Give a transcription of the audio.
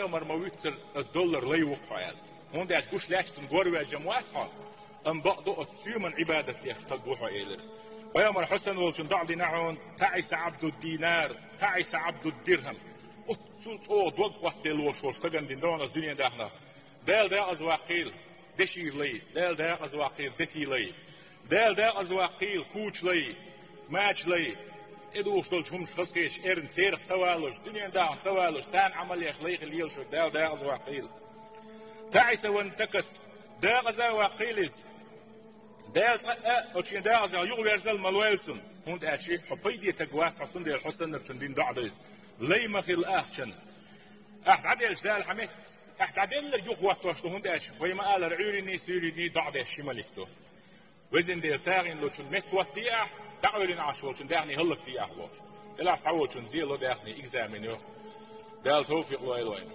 maar witser as dollar lei وقعال هون ده أشكوش لاشتن قروي جماعتها أم بعض الثيمن عبادة يختلقوها إلى ويامر حسن والجن ضعدي نعون تعيس عبد الدينار تعيس عبد الدرهم أتصلت دوق وقت الوشوش تجن دين دون از دنيا دهنا دال دا از واقيل دشي لي دال دا از واقيل دتي لي دال دا از واقيل كوش لي ماج لي إدوش دولش هم شخصكيش إرن سيرخ سوالوش دنيا دا سوالوش تان عمل يخليخ الليل شو دال دا از واقيل تعيس وانتكس دا غزا واقيلز دال أوتشين دا غزا يغو يرزل مالويلسون هون أشي حبيدي تجواس عصون دي الحسن نرشن دين دعديز لي مخيل أخشن أحد عدل دال حميت أحد عدل يغو واتوش هون أشي ويما قال رعيرني سيرني دعدي شمالكتو وزن دي ساغين لوتشن مت واتياح دعولين عشوشن دعني هلك دي أحوش إلا تعوشن زي لو دعني إكزامينيو دال توفيق وإلوين